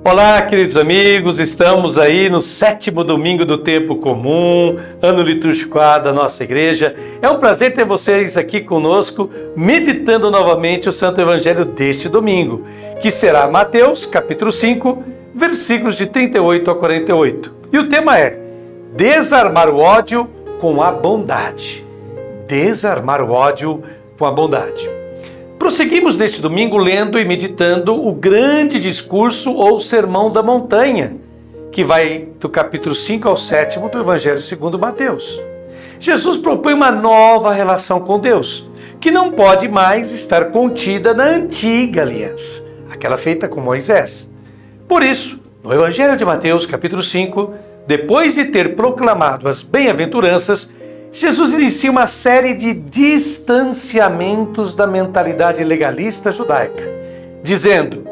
Olá, queridos amigos, estamos aí no 7º domingo do tempo comum, ano litúrgico A da nossa igreja. É um prazer ter vocês aqui conosco, meditando novamente o Santo Evangelho deste domingo, que será Mateus, capítulo 5, versículos de 38 a 48. E o tema é desarmar o ódio com a bondade. Desarmar o ódio com a bondade. Prosseguimos neste domingo lendo e meditando o grande discurso ou sermão da montanha, que vai do capítulo 5 ao 7º do Evangelho segundo Mateus. Jesus propõe uma nova relação com Deus, que não pode mais estar contida na antiga aliança, aquela feita com Moisés. Por isso, no Evangelho de Mateus, capítulo 5, depois de ter proclamado as bem-aventuranças, Jesus inicia uma série de distanciamentos da mentalidade legalista judaica, dizendo: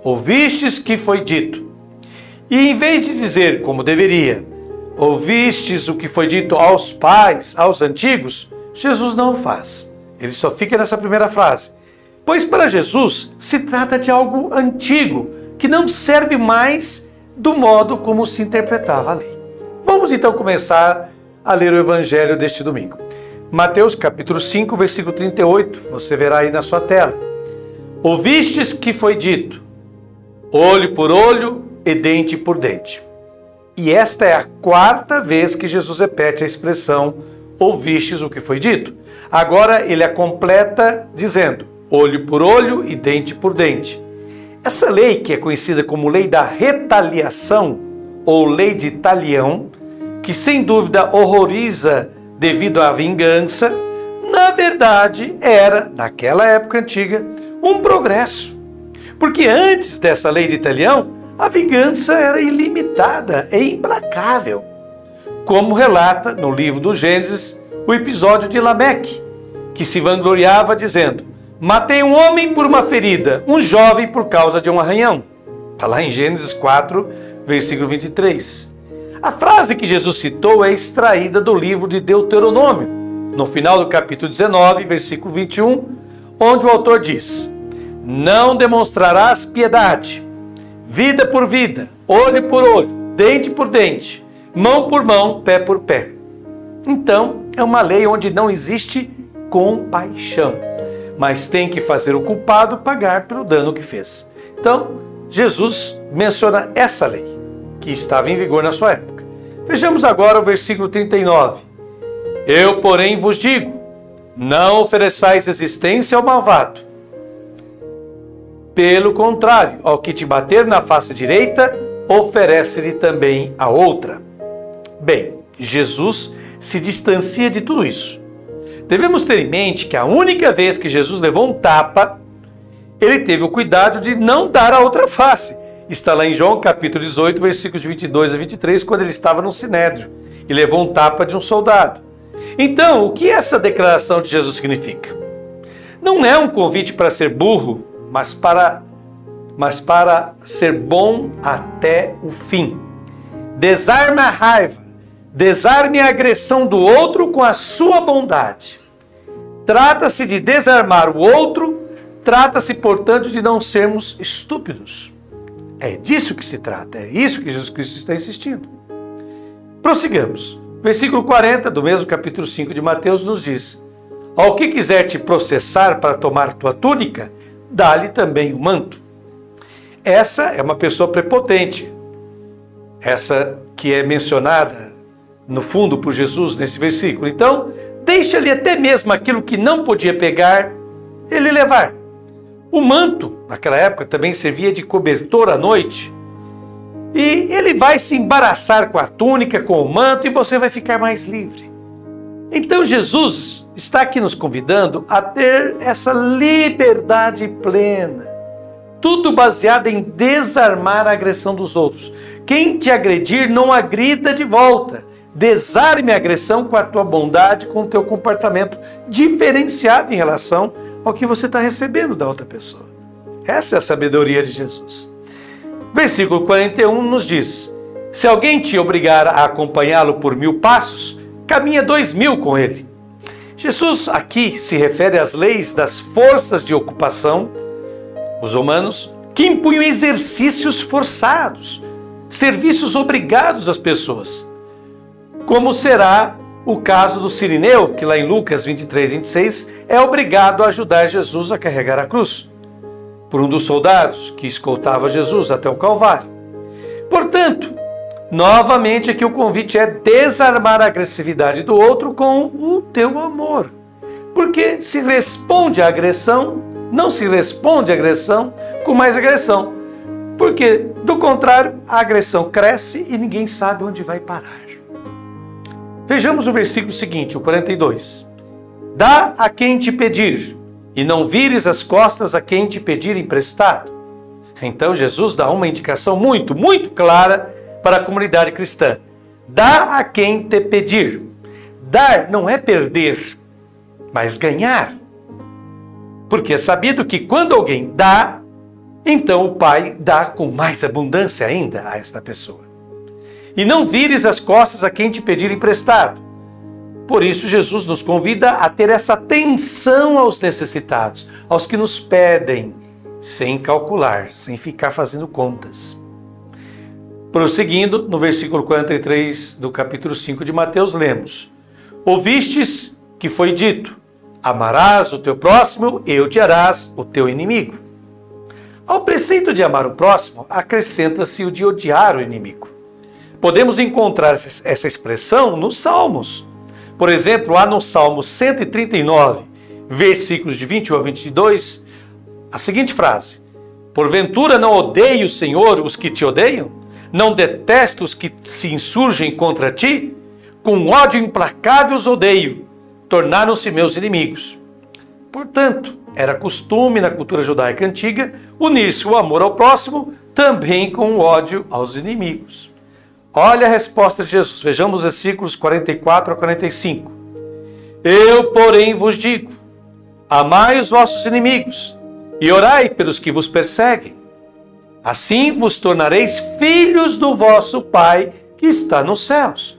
ouvistes que foi dito. E em vez de dizer como deveria, ouvistes o que foi dito aos pais, aos antigos, Jesus não o faz. Ele só fica nessa primeira frase. Pois para Jesus se trata de algo antigo, que não serve mais do modo como se interpretava a lei. Vamos então começar a ler o Evangelho deste domingo. Mateus capítulo 5, versículo 38, você verá aí na sua tela. Ouvistes que foi dito, olho por olho e dente por dente. E esta é a 4ª vez que Jesus repete a expressão, ouvistes o que foi dito. Agora ele a completa dizendo, olho por olho e dente por dente. Essa lei, que é conhecida como lei da retaliação, ou lei de talião, que sem dúvida horroriza devido à vingança, na verdade era, naquela época antiga, um progresso. Porque antes dessa lei de talião, a vingança era ilimitada e implacável. Como relata no livro do Gênesis o episódio de Lameque, que se vangloriava dizendo, matei um homem por uma ferida, um jovem por causa de um arranhão. Está lá em Gênesis 4, versículo 23. A frase que Jesus citou é extraída do livro de Deuteronômio, no final do capítulo 19, versículo 21, onde o autor diz, não demonstrarás piedade, vida por vida, olho por olho, dente por dente, mão por mão, pé por pé. Então, é uma lei onde não existe compaixão, mas tem que fazer o culpado pagar pelo dano que fez. Então, Jesus menciona essa lei, que estava em vigor na sua época. Vejamos agora o versículo 39. Eu, porém, vos digo, não ofereçais resistência ao malvado. Pelo contrário, ao que te bater na face direita, oferece-lhe também a outra. Bem, Jesus se distancia de tudo isso. Devemos ter em mente que a única vez que Jesus levou um tapa, ele teve o cuidado de não dar a outra face. Está lá em João capítulo 18, versículos 22 a 23, quando ele estava no Sinédrio e levou um tapa de um soldado. Então, o que essa declaração de Jesus significa? Não é um convite para ser burro, mas para ser bom até o fim. Desarme a raiva, desarme a agressão do outro com a sua bondade. Trata-se de desarmar o outro, trata-se, portanto, de não sermos estúpidos. É disso que se trata, é isso que Jesus Cristo está insistindo. Prossigamos. Versículo 40 do mesmo capítulo 5 de Mateus nos diz, ao que quiser te processar para tomar tua túnica, dá-lhe também o manto. Essa é uma pessoa prepotente, essa que é mencionada no fundo por Jesus nesse versículo. Então, deixa-lhe até mesmo aquilo que não podia pegar, ele levar. O manto, naquela época, também servia de cobertor à noite. E ele vai se embaraçar com a túnica, com o manto, e você vai ficar mais livre. Então Jesus está aqui nos convidando a ter essa liberdade plena. Tudo baseado em desarmar a agressão dos outros. Quem te agredir, não agrida de volta. Desarme a agressão com a tua bondade, com o teu comportamento diferenciado em relação ao que você está recebendo da outra pessoa. Essa é a sabedoria de Jesus. Versículo 41 nos diz, se alguém te obrigar a acompanhá-lo por 1000 passos, caminha 2000 com ele. Jesus aqui se refere às leis das forças de ocupação, os romanos, que impunham exercícios forçados, serviços obrigados às pessoas, como será o caso do Cirineu, que lá em Lucas 23, 26, é obrigado a ajudar Jesus a carregar a cruz, por um dos soldados que escoltava Jesus até o Calvário. Portanto, novamente aqui o convite é desarmar a agressividade do outro com o teu amor. Porque se responde à agressão, não se responde à agressão com mais agressão. Porque, do contrário, a agressão cresce e ninguém sabe onde vai parar. Vejamos o versículo seguinte, o 42. Dá a quem te pedir, e não vires as costas a quem te pedir emprestado. Então Jesus dá uma indicação muito, muito clara para a comunidade cristã. Dá a quem te pedir. Dar não é perder, mas ganhar. Porque é sabido que quando alguém dá, então o Pai dá com mais abundância ainda a esta pessoa. E não vires as costas a quem te pedir emprestado. Por isso, Jesus nos convida a ter essa atenção aos necessitados, aos que nos pedem, sem calcular, sem ficar fazendo contas. Prosseguindo, no versículo 43 do capítulo 5 de Mateus, lemos: Ouvistes que foi dito, amarás o teu próximo e odiarás o teu inimigo. Ao preceito de amar o próximo, acrescenta-se o de odiar o inimigo. Podemos encontrar essa expressão nos Salmos. Por exemplo, lá no Salmo 139, versículos de 21 a 22, a seguinte frase: Porventura não odeio, Senhor, os que te odeiam? Não detesto os que se insurgem contra ti? Com ódio implacável os odeio, tornaram-se meus inimigos. Portanto, era costume na cultura judaica antiga unir-se o amor ao próximo também com o ódio aos inimigos. Olha a resposta de Jesus. Vejamos os versículos 44 a 45. Eu, porém, vos digo, amai os vossos inimigos e orai pelos que vos perseguem. Assim vos tornareis filhos do vosso Pai que está nos céus.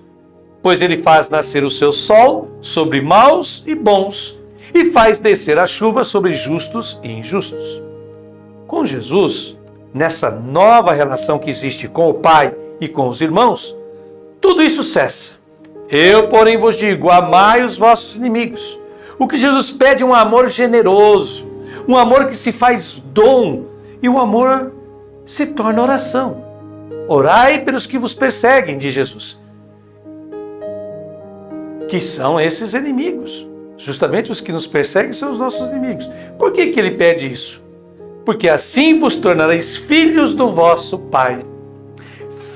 Pois ele faz nascer o seu sol sobre maus e bons e faz descer a chuva sobre justos e injustos. Com Jesus, nessa nova relação que existe com o Pai e com os irmãos, tudo isso cessa. Eu, porém, vos digo, amai os vossos inimigos. O que Jesus pede é um amor generoso, um amor que se faz dom, e o amor se torna oração. Orai pelos que vos perseguem, diz Jesus. Que são esses inimigos. Justamente os que nos perseguem são os nossos inimigos. Por que ele pede isso? Porque assim vos tornareis filhos do vosso Pai.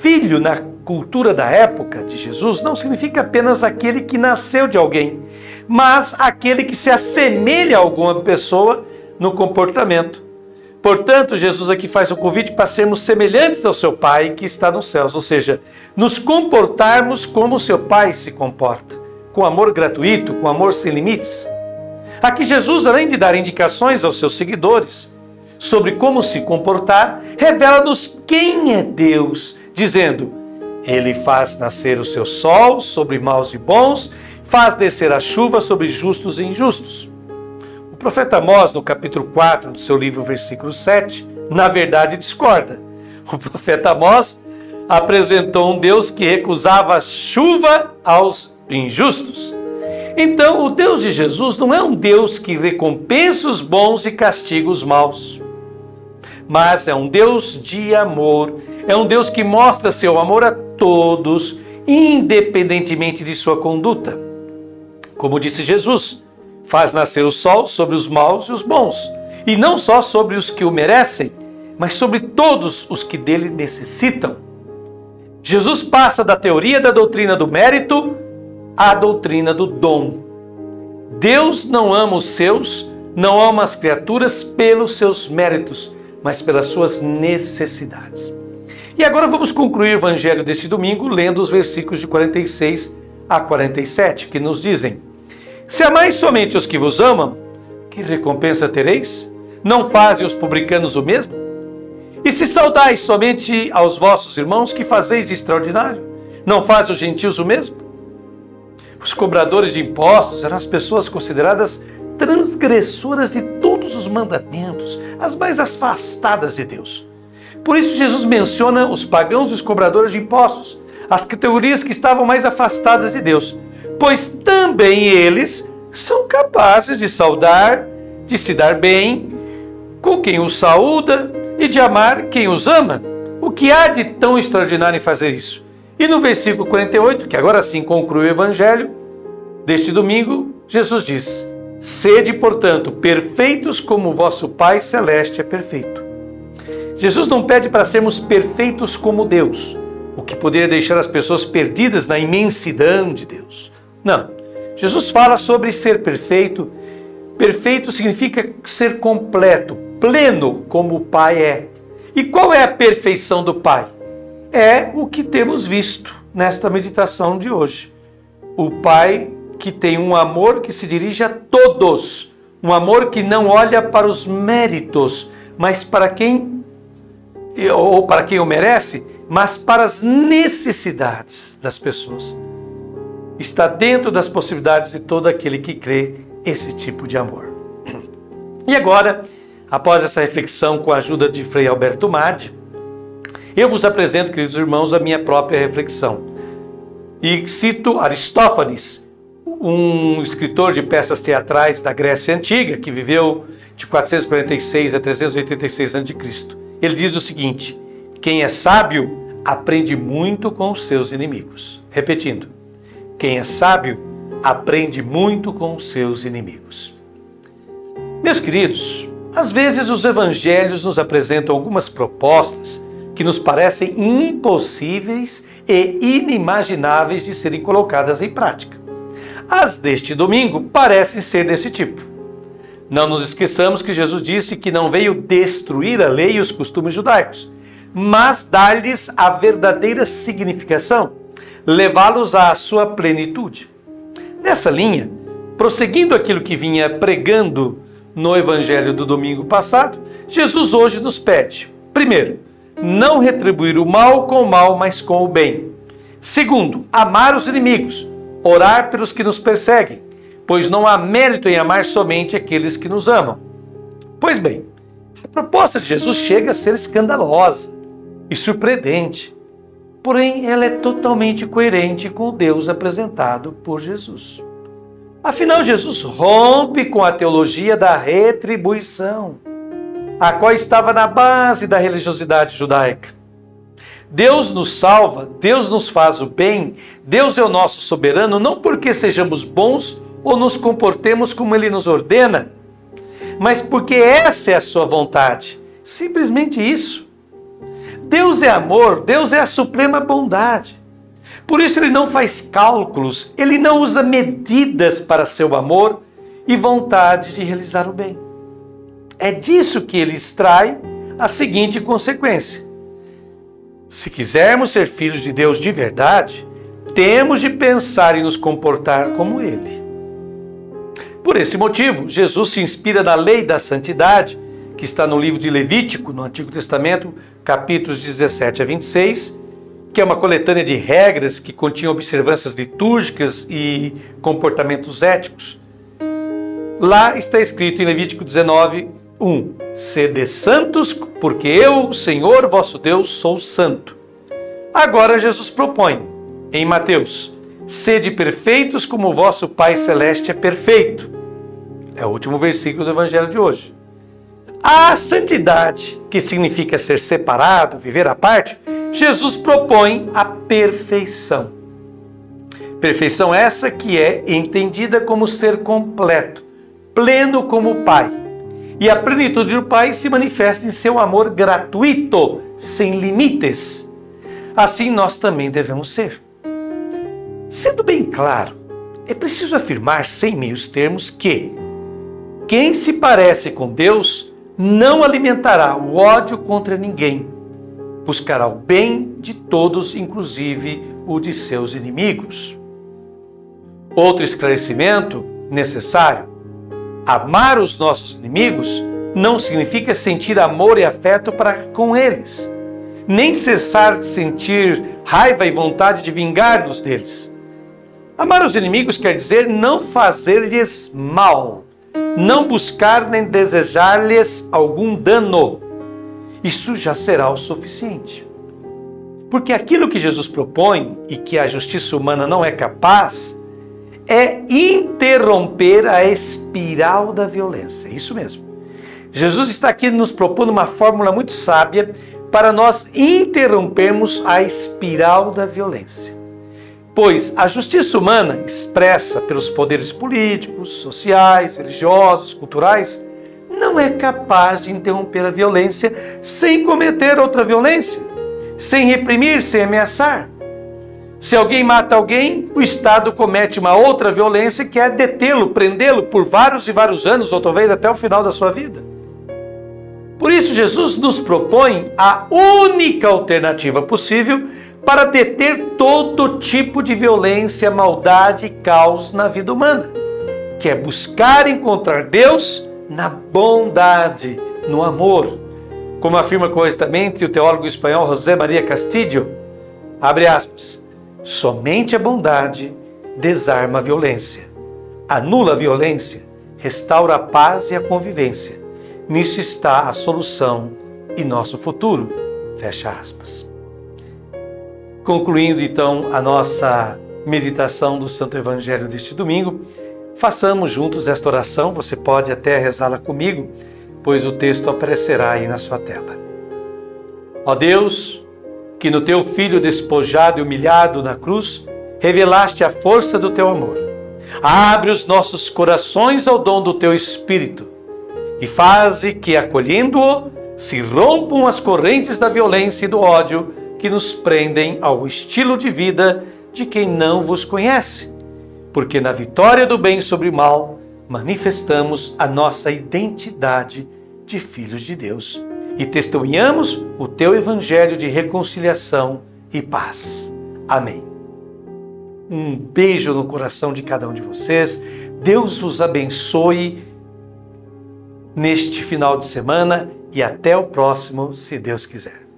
Filho, na cultura da época de Jesus, não significa apenas aquele que nasceu de alguém, mas aquele que se assemelha a alguma pessoa no comportamento. Portanto, Jesus aqui faz um convite para sermos semelhantes ao seu Pai que está nos céus, ou seja, nos comportarmos como o seu Pai se comporta, com amor gratuito, com amor sem limites. Aqui Jesus, além de dar indicações aos seus seguidores sobre como se comportar, revela-nos quem é Deus, dizendo: Ele faz nascer o seu sol sobre maus e bons, faz descer a chuva sobre justos e injustos. O profeta Amós, no capítulo 4 do seu livro, versículo 7, na verdade discorda. O profeta Amós apresentou um Deus que recusava a chuva aos injustos. Então, o Deus de Jesus não é um Deus que recompensa os bons e castiga os maus, mas é um Deus de amor, é um Deus que mostra seu amor a todos, independentemente de sua conduta. Como disse Jesus, faz nascer o sol sobre os maus e os bons, e não só sobre os que o merecem, mas sobre todos os que dele necessitam. Jesus passa da teoria da doutrina do mérito à doutrina do dom. Deus não ama os seus, não ama as criaturas pelos seus méritos, mas pelas suas necessidades. E agora vamos concluir o evangelho deste domingo lendo os versículos de 46 a 47, que nos dizem: Se amais somente os que vos amam, que recompensa tereis? Não fazem os publicanos o mesmo? E se saudais somente aos vossos irmãos, que fazeis de extraordinário? Não fazem os gentios o mesmo? Os cobradores de impostos eram as pessoas consideradas transgressoras de todo todos os mandamentos, as mais afastadas de Deus. Por isso Jesus menciona os pagãos e os cobradores de impostos, as categorias que estavam mais afastadas de Deus, pois também eles são capazes de saudar, de se dar bem com quem os saúda e de amar quem os ama. O que há de tão extraordinário em fazer isso? E no versículo 48, que agora sim conclui o evangelho deste domingo, Jesus diz: sede, portanto, perfeitos como o vosso Pai Celeste é perfeito. Jesus não pede para sermos perfeitos como Deus, o que poderia deixar as pessoas perdidas na imensidão de Deus. Não. Jesus fala sobre ser perfeito. Perfeito significa ser completo, pleno, como o Pai é. E qual é a perfeição do Pai? É o que temos visto nesta meditação de hoje. O Pai que tem um amor que se dirige a todos, um amor que não olha para os méritos, mas para quem o merece, mas para as necessidades das pessoas. Está dentro das possibilidades de todo aquele que crê esse tipo de amor. E agora, após essa reflexão com a ajuda de Frei Alberto Madi, eu vos apresento, queridos irmãos, a minha própria reflexão. E cito Aristófanes, um escritor de peças teatrais da Grécia Antiga, que viveu de 446 a 386 a.C. Ele diz o seguinte: quem é sábio aprende muito com os seus inimigos. Repetindo, quem é sábio aprende muito com os seus inimigos. Meus queridos, às vezes os evangelhos nos apresentam algumas propostas que nos parecem impossíveis e inimagináveis de serem colocadas em prática. As deste domingo parecem ser desse tipo. Não nos esqueçamos que Jesus disse que não veio destruir a lei e os costumes judaicos, mas dar-lhes a verdadeira significação, levá-los à sua plenitude. Nessa linha, prosseguindo aquilo que vinha pregando no evangelho do domingo passado, Jesus hoje nos pede, primeiro, não retribuir o mal com o mal, mas com o bem. Segundo, amar os inimigos, orar pelos que nos perseguem, pois não há mérito em amar somente aqueles que nos amam. Pois bem, a proposta de Jesus chega a ser escandalosa e surpreendente, porém ela é totalmente coerente com o Deus apresentado por Jesus. Afinal, Jesus rompe com a teologia da retribuição, a qual estava na base da religiosidade judaica. Deus nos salva, Deus nos faz o bem, Deus é o nosso soberano, não porque sejamos bons ou nos comportemos como Ele nos ordena, mas porque essa é a sua vontade. Simplesmente isso. Deus é amor, Deus é a suprema bondade. Por isso Ele não faz cálculos, Ele não usa medidas para seu amor e vontade de realizar o bem. É disso que Ele extrai a seguinte consequência: se quisermos ser filhos de Deus de verdade, temos de pensar e nos comportar como Ele. Por esse motivo, Jesus se inspira na lei da santidade, que está no livro de Levítico, no Antigo Testamento, capítulos 17 a 26, que é uma coletânea de regras que continha observâncias litúrgicas e comportamentos éticos. Lá está escrito em Levítico 19, 1. Sede santos, porque eu, Senhor vosso Deus, sou santo. Agora Jesus propõe, em Mateus, sede perfeitos como o vosso Pai Celeste é perfeito. É o último versículo do Evangelho de hoje. A santidade, que significa ser separado, viver à parte, Jesus propõe a perfeição. Perfeição essa que é entendida como ser completo, pleno como o Pai. E a plenitude do Pai se manifesta em seu amor gratuito, sem limites. Assim nós também devemos ser. Sendo bem claro, é preciso afirmar sem meios termos que quem se parece com Deus não alimentará o ódio contra ninguém, buscará o bem de todos, inclusive o de seus inimigos. Outro esclarecimento necessário: amar os nossos inimigos não significa sentir amor e afeto para com eles, nem cessar de sentir raiva e vontade de vingar-nos deles. Amar os inimigos quer dizer não fazer-lhes mal, não buscar nem desejar-lhes algum dano. Isso já será o suficiente. Porque aquilo que Jesus propõe e que a justiça humana não é capaz é interromper a espiral da violência. Isso mesmo. Jesus está aqui nos propondo uma fórmula muito sábia para nós interrompermos a espiral da violência. Pois a justiça humana, expressa pelos poderes políticos, sociais, religiosos, culturais, não é capaz de interromper a violência sem cometer outra violência, sem reprimir, sem ameaçar. Se alguém mata alguém, o Estado comete uma outra violência que é detê-lo, prendê-lo por vários e vários anos, ou talvez até o final da sua vida. Por isso, Jesus nos propõe a única alternativa possível para deter todo tipo de violência, maldade e caos na vida humana, que é buscar encontrar Deus na bondade, no amor. Como afirma corretamente o teólogo espanhol José María Castillo, abre aspas, somente a bondade desarma a violência, anula a violência, restaura a paz e a convivência. Nisso está a solução e nosso futuro. Fecha aspas. Concluindo então a nossa meditação do Santo Evangelho deste domingo, façamos juntos esta oração. Você pode até rezá-la comigo, pois o texto aparecerá aí na sua tela. Ó Deus, que no teu Filho despojado e humilhado na cruz, revelaste a força do teu amor. Abre os nossos corações ao dom do teu Espírito e faze que, acolhendo-o, se rompam as correntes da violência e do ódio que nos prendem ao estilo de vida de quem não vos conhece, porque na vitória do bem sobre o mal manifestamos a nossa identidade de filhos de Deus e testemunhamos o teu evangelho de reconciliação e paz. Amém. Um beijo no coração de cada um de vocês. Deus vos abençoe neste final de semana e até o próximo, se Deus quiser.